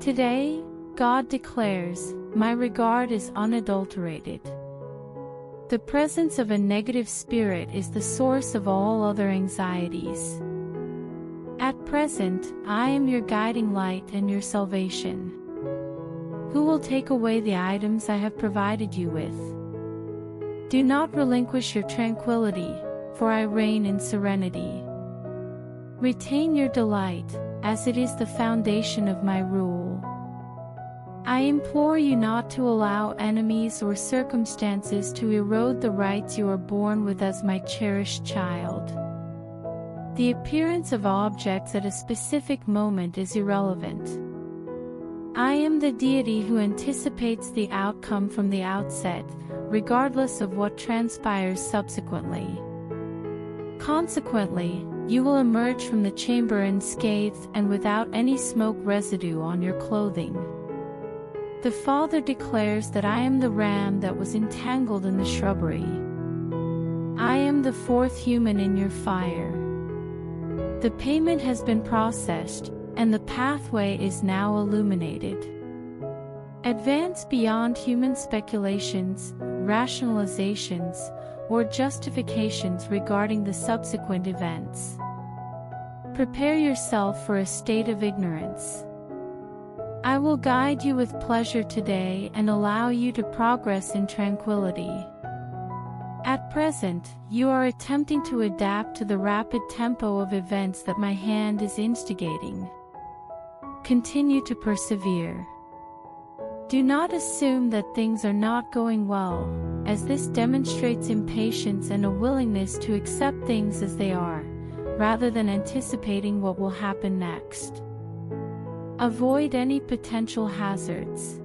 Today, God declares, my regard is unadulterated. The presence of a negative spirit is the source of all other anxieties. At present, I am your guiding light and your salvation. Who will take away the items I have provided you with? Do not relinquish your tranquility, for I reign in serenity. Retain your delight, as it is the foundation of my rule. I implore you not to allow enemies or circumstances to erode the rights you are born with as my cherished child. The appearance of objects at a specific moment is irrelevant. I am the deity who anticipates the outcome from the outset, regardless of what transpires subsequently. Consequently, you will emerge from the chamber unscathed and without any smoke residue on your clothing. The Father declares that I am the ram that was entangled in the shrubbery. I am the fourth human in your fire. The payment has been processed, and the pathway is now illuminated. Advance beyond human speculations, rationalizations, or justifications regarding the subsequent events. Prepare yourself for a state of ignorance. I will guide you with pleasure today and allow you to progress in tranquility. At present, you are attempting to adapt to the rapid tempo of events that my hand is instigating. Continue to persevere. Do not assume that things are not going well, as this demonstrates impatience and a willingness to accept things as they are, rather than anticipating what will happen next. Avoid any potential hazards.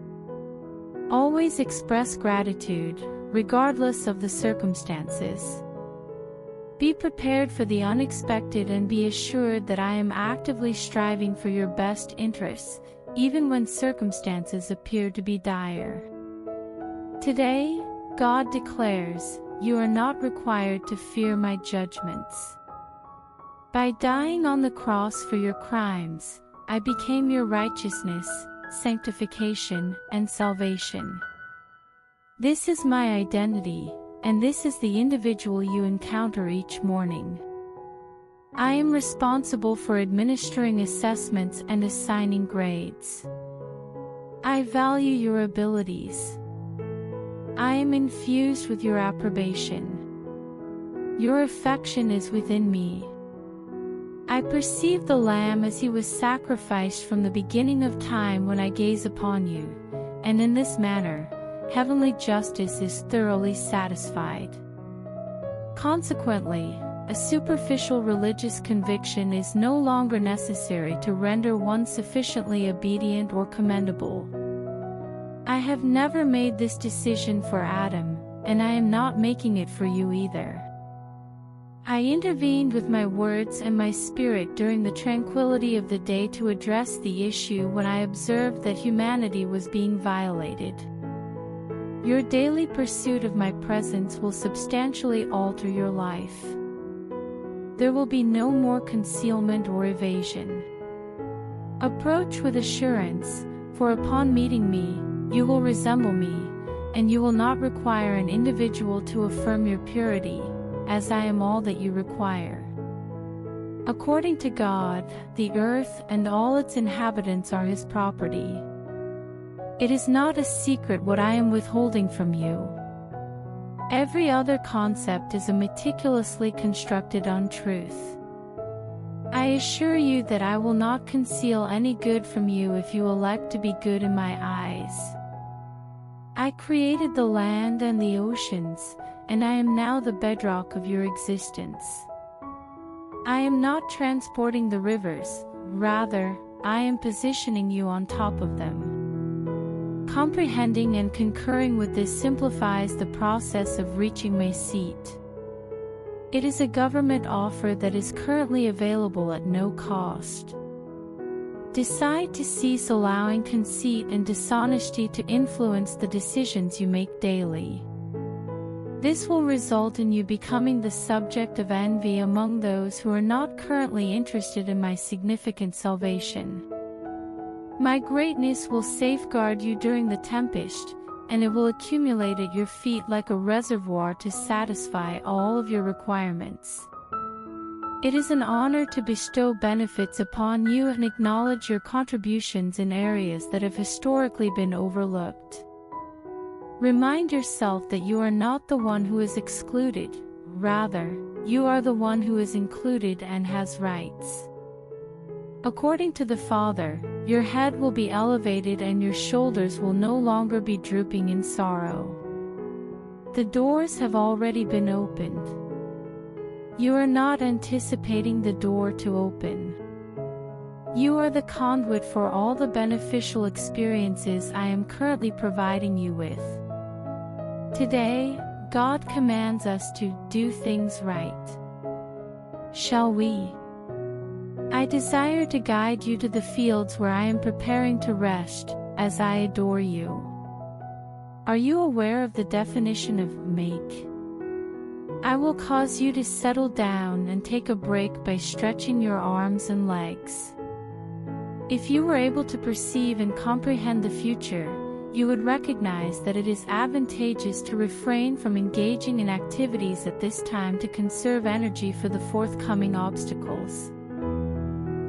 Always express gratitude, regardless of the circumstances. Be prepared for the unexpected and be assured that I am actively striving for your best interests, even when circumstances appear to be dire. Today, God declares, you are not required to fear my judgments. By dying on the cross for your crimes, I became your righteousness, sanctification, and salvation. This is my identity, and this is the individual you encounter each morning. I am responsible for administering assessments and assigning grades. I value your abilities. I am infused with your approbation. Your affection is within me. I perceive the Lamb as he was sacrificed from the beginning of time when I gaze upon you, and in this manner, heavenly justice is thoroughly satisfied. Consequently, a superficial religious conviction is no longer necessary to render one sufficiently obedient or commendable. I have never made this decision for Adam, and I am not making it for you either. I intervened with my words and my spirit during the tranquility of the day to address the issue when I observed that humanity was being violated. Your daily pursuit of my presence will substantially alter your life. There will be no more concealment or evasion. Approach with assurance, for upon meeting me, you will resemble me, and you will not require an individual to affirm your purity, as I am all that you require. According to God, the earth and all its inhabitants are his property. It is not a secret what I am withholding from you. Every other concept is a meticulously constructed untruth. I assure you that I will not conceal any good from you if you elect to be good in my eyes. I created the land and the oceans, and I am now the bedrock of your existence. I am not transporting the rivers, rather, I am positioning you on top of them. Comprehending and concurring with this simplifies the process of reaching my seat. It is a government offer that is currently available at no cost. Decide to cease allowing conceit and dishonesty to influence the decisions you make daily. This will result in you becoming the subject of envy among those who are not currently interested in my significant salvation. My greatness will safeguard you during the tempest, and it will accumulate at your feet like a reservoir to satisfy all of your requirements. It is an honor to bestow benefits upon you and acknowledge your contributions in areas that have historically been overlooked. Remind yourself that you are not the one who is excluded, rather, you are the one who is included and has rights. According to the Father, your head will be elevated and your shoulders will no longer be drooping in sorrow. The doors have already been opened. You are not anticipating the door to open. You are the conduit for all the beneficial experiences I am currently providing you with. Today, God commands us to do things right. Shall we? I desire to guide you to the fields where I am preparing to rest, as I adore you. Are you aware of the definition of make? I will cause you to settle down and take a break by stretching your arms and legs. If you were able to perceive and comprehend the future, you would recognize that it is advantageous to refrain from engaging in activities at this time to conserve energy for the forthcoming obstacles.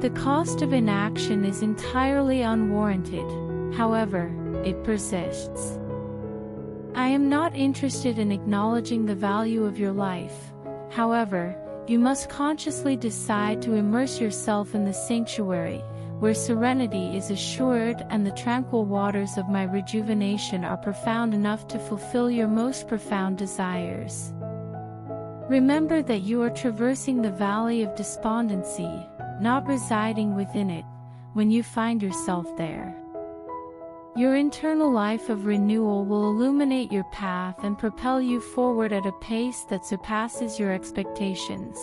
The cost of inaction is entirely unwarranted, however, it persists. I am not interested in acknowledging the value of your life, however, you must consciously decide to immerse yourself in the sanctuary, where serenity is assured and the tranquil waters of my rejuvenation are profound enough to fulfill your most profound desires. Remember that you are traversing the valley of despondency, not residing within it, when you find yourself there. Your internal life of renewal will illuminate your path and propel you forward at a pace that surpasses your expectations.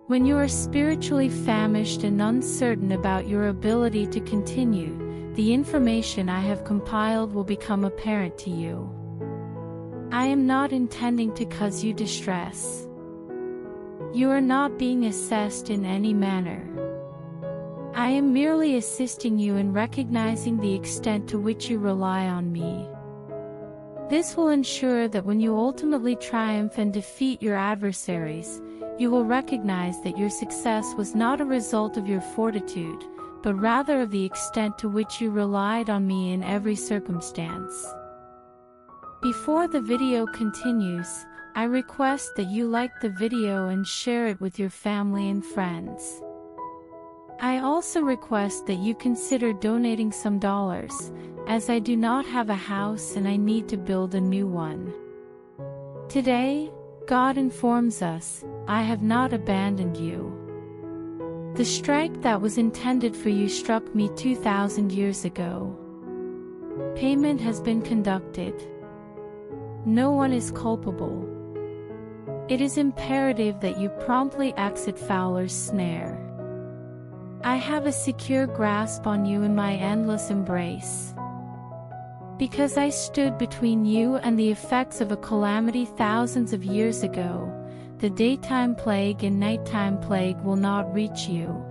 When you are spiritually famished and uncertain about your ability to continue, the information I have compiled will become apparent to you. I am not intending to cause you distress. You are not being assessed in any manner. I am merely assisting you in recognizing the extent to which you rely on me. This will ensure that when you ultimately triumph and defeat your adversaries, you will recognize that your success was not a result of your fortitude, but rather of the extent to which you relied on me in every circumstance. Before the video continues, I request that you like the video and share it with your family and friends. I also request that you consider donating some dollars, as I do not have a house and I need to build a new one. Today, God informs us, I have not abandoned you. The strike that was intended for you struck me 2,000 years ago. Payment has been conducted. No one is culpable. It is imperative that you promptly exit Fowler's snare. I have a secure grasp on you in my endless embrace. Because I stood between you and the effects of a calamity thousands of years ago, the daytime plague and nighttime plague will not reach you.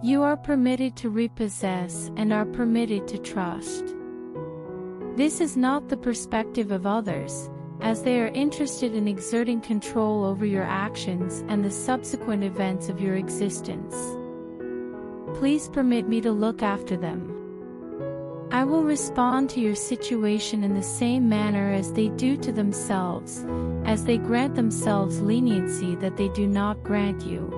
You are permitted to repossess and are permitted to trust. This is not the perspective of others, as they are interested in exerting control over your actions and the subsequent events of your existence. Please permit me to look after them. I will respond to your situation in the same manner as they do to themselves, as they grant themselves leniency that they do not grant you.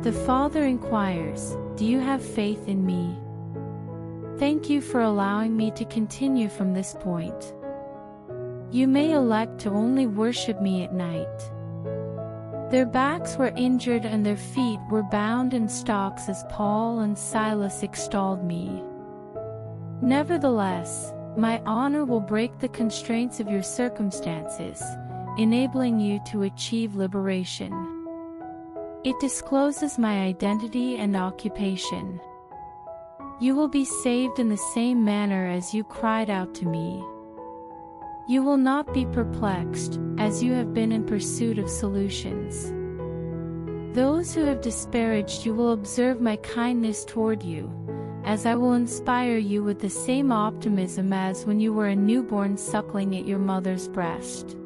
The Father inquires, do you have faith in me? Thank you for allowing me to continue from this point. You may elect to only worship me at night. Their backs were injured and their feet were bound in stocks as Paul and Silas extolled me. Nevertheless, my honor will break the constraints of your circumstances, enabling you to achieve liberation. It discloses my identity and occupation. You will be saved in the same manner as you cried out to me. You will not be perplexed, as you have been in pursuit of solutions. Those who have disparaged you will observe my kindness toward you, as I will inspire you with the same optimism as when you were a newborn suckling at your mother's breast.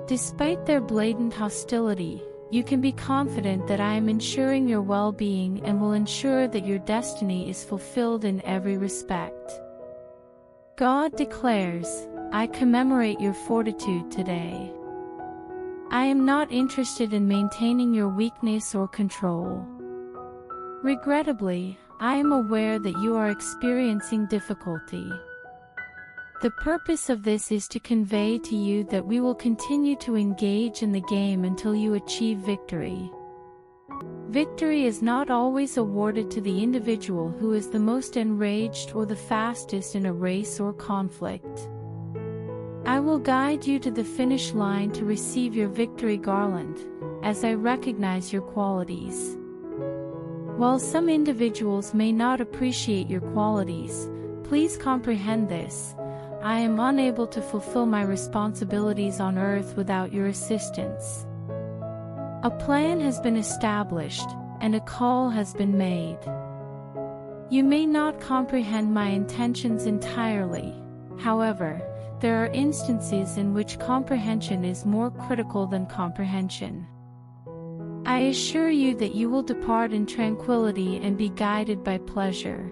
Despite their blatant hostility, you can be confident that I am ensuring your well-being and will ensure that your destiny is fulfilled in every respect. God declares, I commemorate your fortitude today. I am not interested in maintaining your weakness or control. Regrettably, I am aware that you are experiencing difficulty. The purpose of this is to convey to you that we will continue to engage in the game until you achieve victory. Victory is not always awarded to the individual who is the most enraged or the fastest in a race or conflict. I will guide you to the finish line to receive your victory garland, as I recognize your qualities. While some individuals may not appreciate your qualities, please comprehend this. I am unable to fulfill my responsibilities on earth without your assistance. A plan has been established, and a call has been made. You may not comprehend my intentions entirely. However, there are instances in which comprehension is more critical than comprehension. I assure you that you will depart in tranquility and be guided by pleasure.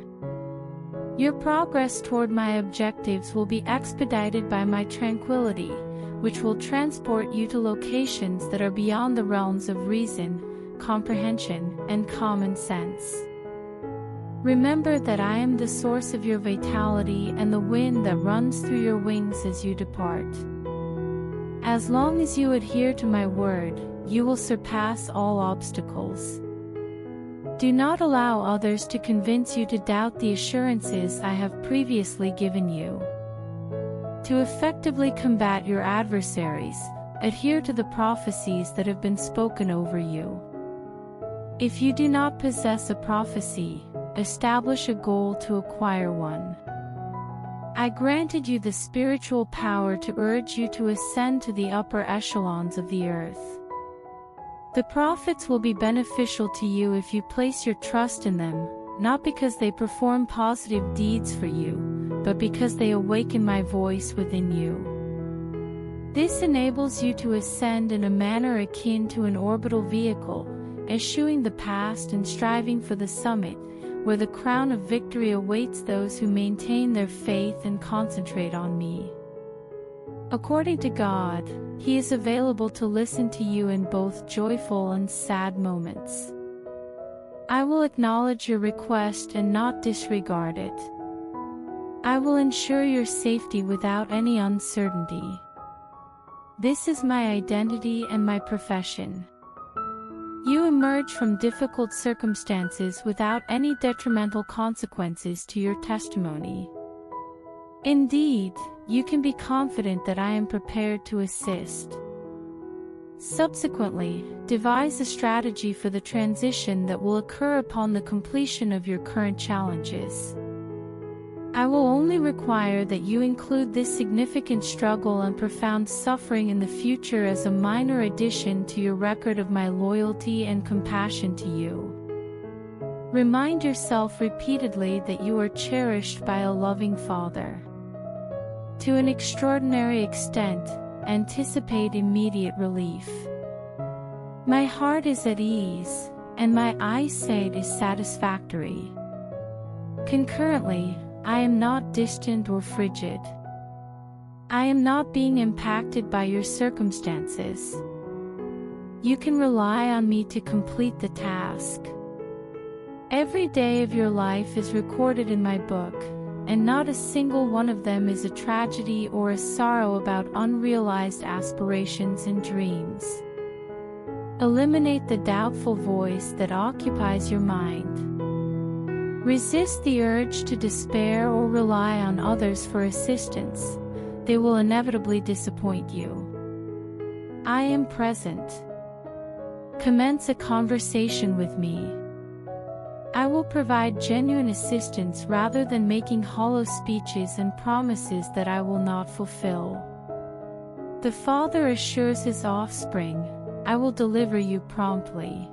Your progress toward my objectives will be expedited by my tranquility, which will transport you to locations that are beyond the realms of reason, comprehension, and common sense. Remember that I am the source of your vitality and the wind that runs through your wings as you depart. As long as you adhere to my word, you will surpass all obstacles. Do not allow others to convince you to doubt the assurances I have previously given you. To effectively combat your adversaries, adhere to the prophecies that have been spoken over you. If you do not possess a prophecy, establish a goal to acquire one. I granted you the spiritual power to urge you to ascend to the upper echelons of the earth. The prophets will be beneficial to you if you place your trust in them, not because they perform positive deeds for you, but because they awaken my voice within you. This enables you to ascend in a manner akin to an orbital vehicle, eschewing the past and striving for the summit, where the crown of victory awaits those who maintain their faith and concentrate on me. According to God, He is available to listen to you in both joyful and sad moments. I will acknowledge your request and not disregard it. I will ensure your safety without any uncertainty. This is my identity and my profession. You emerge from difficult circumstances without any detrimental consequences to your testimony. Indeed, you can be confident that I am prepared to assist. Subsequently, devise a strategy for the transition that will occur upon the completion of your current challenges. I will only require that you include this significant struggle and profound suffering in the future as a minor addition to your record of my loyalty and compassion to you. Remind yourself repeatedly that you are cherished by a loving Father. To an extraordinary extent, anticipate immediate relief. My heart is at ease, and my eyesight is satisfactory. Concurrently, I am not distant or frigid. I am not being impacted by your circumstances. You can rely on me to complete the task. Every day of your life is recorded in my book, and not a single one of them is a tragedy or a sorrow about unrealized aspirations and dreams. Eliminate the doubtful voice that occupies your mind. Resist the urge to despair or rely on others for assistance. They will inevitably disappoint you. I am present. Commence a conversation with me. I will provide genuine assistance rather than making hollow speeches and promises that I will not fulfill. The Father assures His offspring, I will deliver you promptly.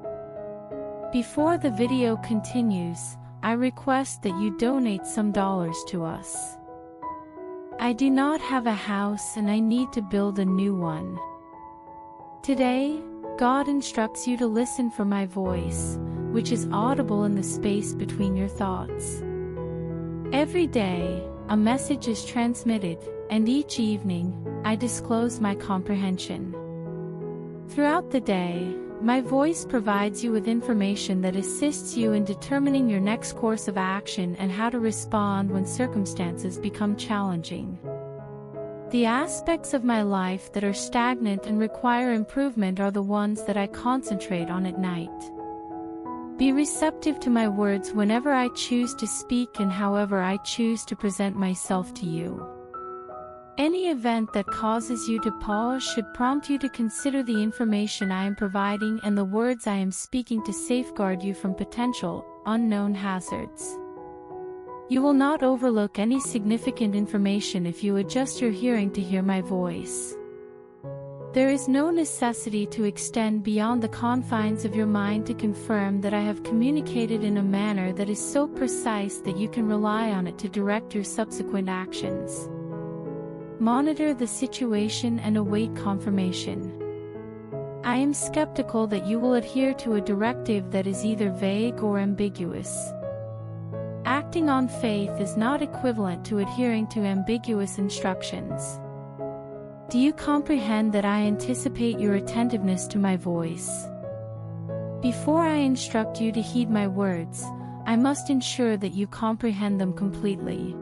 Before the video continues, I request that you donate some dollars to us. I do not have a house and I need to build a new one. Today, God instructs you to listen for my voice, which is audible in the space between your thoughts. Every day, a message is transmitted, and each evening, I disclose my comprehension. Throughout the day, my voice provides you with information that assists you in determining your next course of action and how to respond when circumstances become challenging. The aspects of my life that are stagnant and require improvement are the ones that I concentrate on at night. Be receptive to my words whenever I choose to speak and however I choose to present myself to you. Any event that causes you to pause should prompt you to consider the information I am providing and the words I am speaking to safeguard you from potential, unknown hazards. You will not overlook any significant information if you adjust your hearing to hear my voice. There is no necessity to extend beyond the confines of your mind to confirm that I have communicated in a manner that is so precise that you can rely on it to direct your subsequent actions. Monitor the situation and await confirmation. I am skeptical that you will adhere to a directive that is either vague or ambiguous. Acting on faith is not equivalent to adhering to ambiguous instructions. Do you comprehend that I anticipate your attentiveness to my voice? Before I instruct you to heed my words, I must ensure that you comprehend them completely.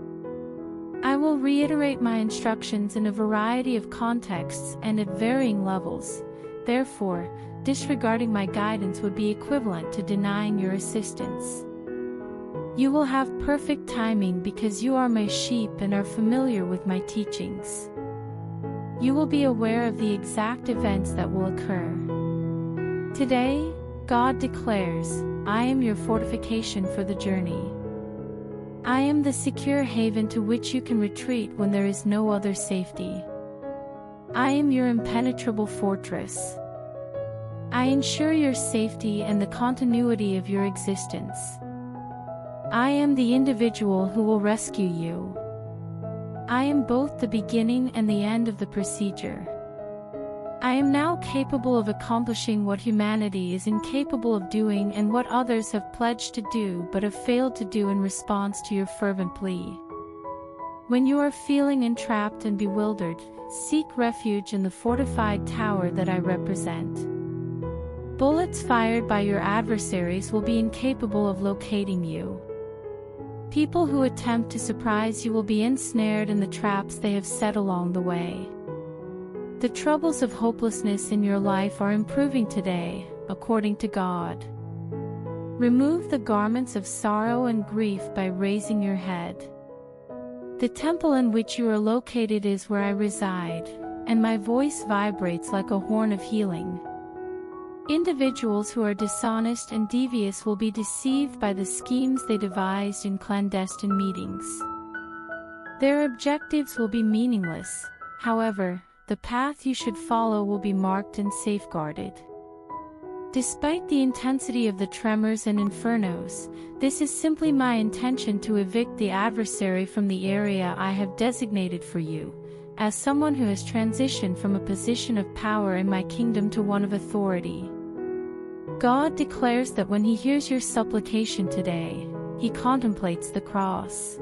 I will reiterate my instructions in a variety of contexts and at varying levels. Therefore, disregarding my guidance would be equivalent to denying your assistance. You will have perfect timing because you are my sheep and are familiar with my teachings. You will be aware of the exact events that will occur. Today, God declares, I am your fortification for the journey. I am the secure haven to which you can retreat when there is no other safety. I am your impenetrable fortress. I ensure your safety and the continuity of your existence. I am the individual who will rescue you. I am both the beginning and the end of the procedure. I am now capable of accomplishing what humanity is incapable of doing and what others have pledged to do but have failed to do in response to your fervent plea. When you are feeling entrapped and bewildered, seek refuge in the fortified tower that I represent. Bullets fired by your adversaries will be incapable of locating you. People who attempt to surprise you will be ensnared in the traps they have set along the way. The troubles of hopelessness in your life are improving today, according to God. Remove the garments of sorrow and grief by raising your head. The temple in which you are located is where I reside, and my voice vibrates like a horn of healing. Individuals who are dishonest and devious will be deceived by the schemes they devised in clandestine meetings. Their objectives will be meaningless, however, the path you should follow will be marked and safeguarded. Despite the intensity of the tremors and infernos, this is simply my intention to evict the adversary from the area I have designated for you, as someone who has transitioned from a position of power in my kingdom to one of authority. God declares that when He hears your supplication today, He contemplates the cross.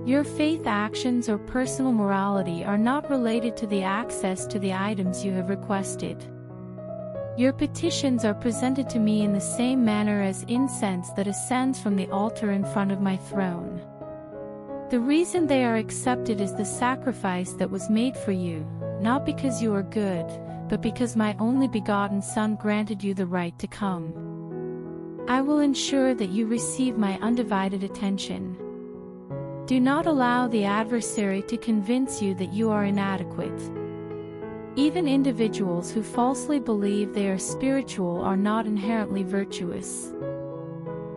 Your faith actions or personal morality are not related to the access to the items you have requested. Your petitions are presented to me in the same manner as incense that ascends from the altar in front of my throne. The reason they are accepted is the sacrifice that was made for you, not because you are good, but because my only begotten Son granted you the right to come. I will ensure that you receive my undivided attention. Do not allow the adversary to convince you that you are inadequate. Even individuals who falsely believe they are spiritual are not inherently virtuous.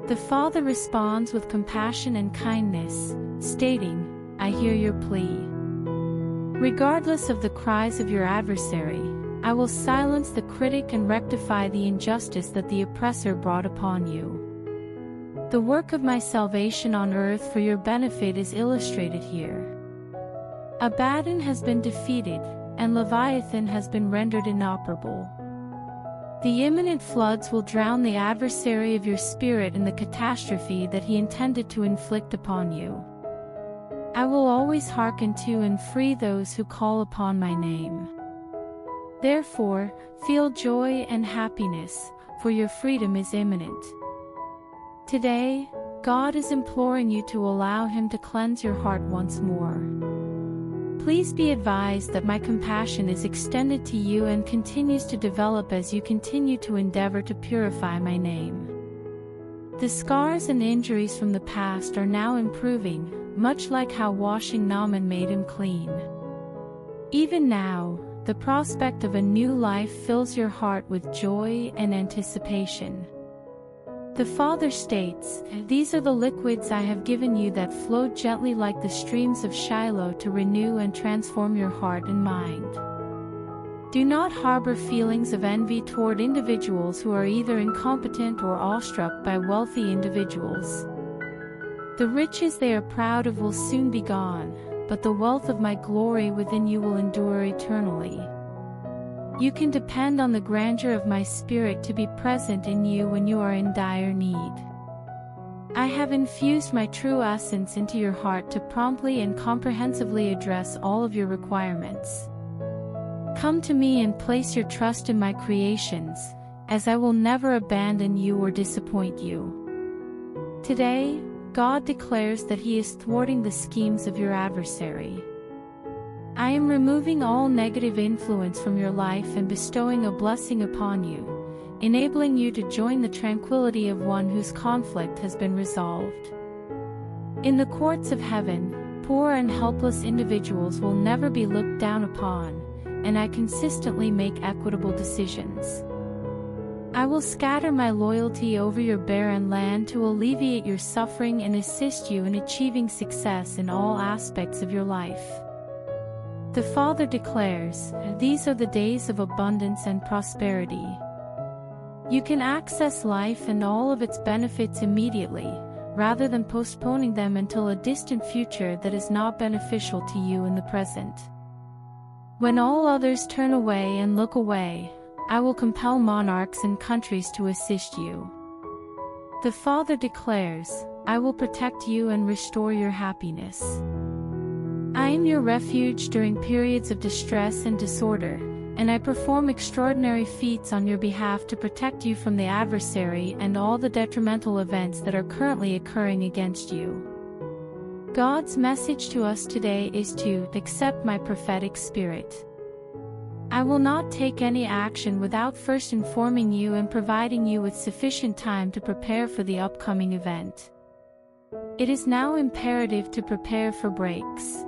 The Father responds with compassion and kindness, stating, I hear your plea. Regardless of the cries of your adversary, I will silence the critic and rectify the injustice that the oppressor brought upon you. The work of my salvation on earth for your benefit is illustrated here. Abaddon has been defeated, and Leviathan has been rendered inoperable. The imminent floods will drown the adversary of your spirit in the catastrophe that he intended to inflict upon you. I will always hearken to and free those who call upon my name. Therefore, feel joy and happiness, for your freedom is imminent. Today, God is imploring you to allow Him to cleanse your heart once more. Please be advised that my compassion is extended to you and continues to develop as you continue to endeavor to purify my name. The scars and injuries from the past are now improving, much like how washing Naaman made him clean. Even now, the prospect of a new life fills your heart with joy and anticipation. The Father states, "These are the liquids I have given you that flow gently like the streams of Shiloh to renew and transform your heart and mind." Do not harbor feelings of envy toward individuals who are either incompetent or awestruck by wealthy individuals. The riches they are proud of will soon be gone, but the wealth of my glory within you will endure eternally. You can depend on the grandeur of my Spirit to be present in you when you are in dire need. I have infused my true essence into your heart to promptly and comprehensively address all of your requirements. Come to me and place your trust in my creations, as I will never abandon you or disappoint you. Today, God declares that He is thwarting the schemes of your adversary. I am removing all negative influence from your life and bestowing a blessing upon you, enabling you to join the tranquility of one whose conflict has been resolved. In the courts of heaven, poor and helpless individuals will never be looked down upon, and I consistently make equitable decisions. I will scatter my loyalty over your barren land to alleviate your suffering and assist you in achieving success in all aspects of your life. The Father declares, "These are the days of abundance and prosperity." You can access life and all of its benefits immediately, rather than postponing them until a distant future that is not beneficial to you in the present. When all others turn away and look away, I will compel monarchs and countries to assist you. The Father declares, "I will protect you and restore your happiness." I am your refuge during periods of distress and disorder, and I perform extraordinary feats on your behalf to protect you from the adversary and all the detrimental events that are currently occurring against you. God's message to us today is to accept my prophetic spirit. I will not take any action without first informing you and providing you with sufficient time to prepare for the upcoming event. It is now imperative to prepare for breaks.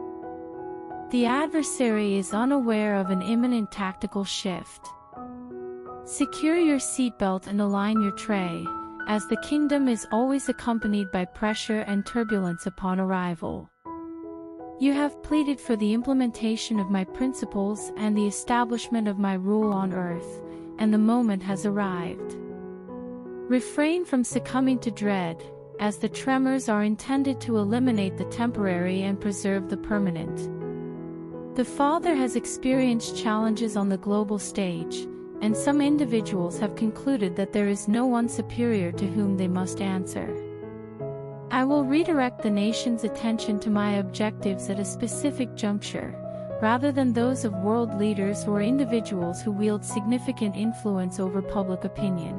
The adversary is unaware of an imminent tactical shift. Secure your seatbelt and align your tray, as the kingdom is always accompanied by pressure and turbulence upon arrival. You have pleaded for the implementation of my principles and the establishment of my rule on earth, and the moment has arrived. Refrain from succumbing to dread, as the tremors are intended to eliminate the temporary and preserve the permanent. The Father has experienced challenges on the global stage, and some individuals have concluded that there is no one superior to whom they must answer. I will redirect the nation's attention to my objectives at a specific juncture, rather than those of world leaders or individuals who wield significant influence over public opinion.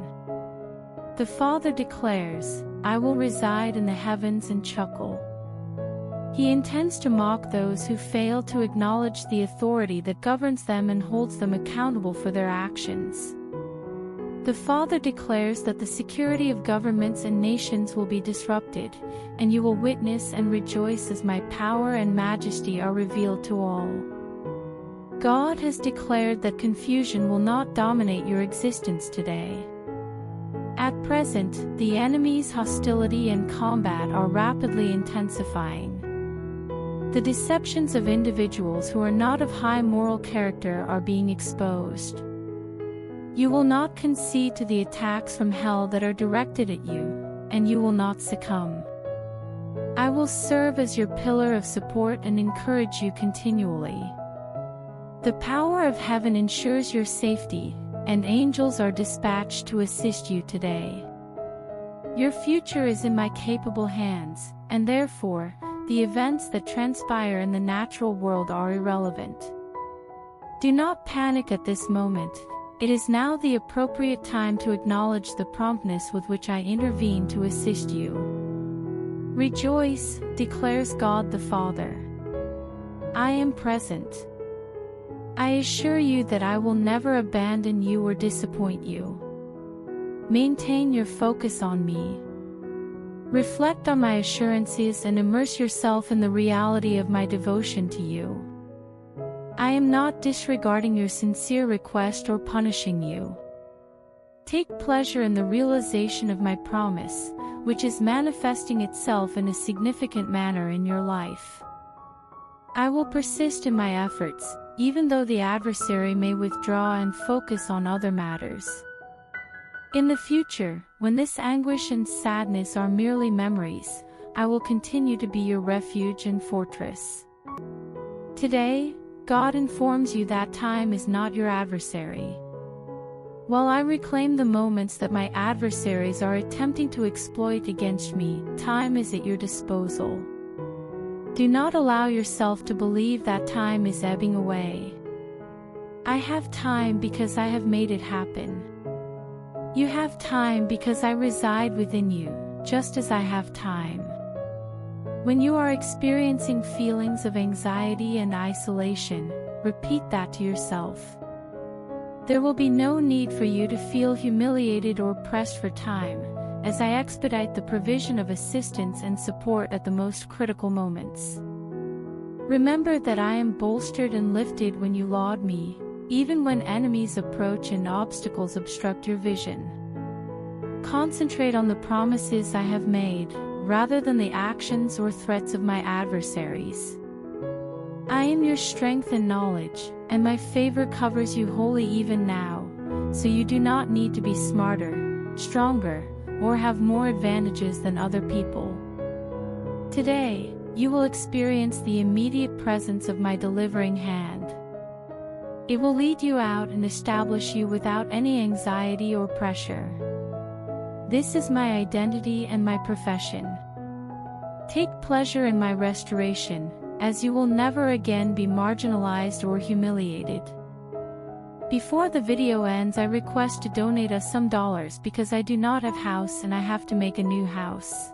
The Father declares, "I will reside in the heavens and chuckle." He intends to mock those who fail to acknowledge the authority that governs them and holds them accountable for their actions. The Father declares that the security of governments and nations will be disrupted, and you will witness and rejoice as my power and majesty are revealed to all. God has declared that confusion will not dominate your existence today. At present, the enemy's hostility and combat are rapidly intensifying. The deceptions of individuals who are not of high moral character are being exposed. You will not concede to the attacks from hell that are directed at you, and you will not succumb. I will serve as your pillar of support and encourage you continually. The power of heaven ensures your safety, and angels are dispatched to assist you today. Your future is in my capable hands, and therefore, the events that transpire in the natural world are irrelevant. Do not panic at this moment. It is now the appropriate time to acknowledge the promptness with which I intervene to assist you. Rejoice, declares God the Father. I am present. I assure you that I will never abandon you or disappoint you. Maintain your focus on me. Reflect on my assurances and immerse yourself in the reality of my devotion to you. I am not disregarding your sincere request or punishing you. Take pleasure in the realization of my promise, which is manifesting itself in a significant manner in your life. I will persist in my efforts, even though the adversary may withdraw and focus on other matters. In the future, when this anguish and sadness are merely memories, I will continue to be your refuge and fortress. Today, God informs you that time is not your adversary. While I reclaim the moments that my adversaries are attempting to exploit against me, time is at your disposal. Do not allow yourself to believe that time is ebbing away. I have time because I have made it happen. You have time because I reside within you, just as I have time. When you are experiencing feelings of anxiety and isolation, repeat that to yourself. There will be no need for you to feel humiliated or pressed for time, as I expedite the provision of assistance and support at the most critical moments. Remember that I am bolstered and lifted when you laud me, even when enemies approach and obstacles obstruct your vision. Concentrate on the promises I have made, rather than the actions or threats of my adversaries. I am your strength and knowledge, and my favor covers you wholly even now, so you do not need to be smarter, stronger, or have more advantages than other people. Today, you will experience the immediate presence of my delivering hand. It will lead you out and establish you without any anxiety or pressure. This is my identity and my profession. Take pleasure in my restoration, as you will never again be marginalized or humiliated. Before the video ends, I request to donate us some dollars because I do not have house and I have to make a new house.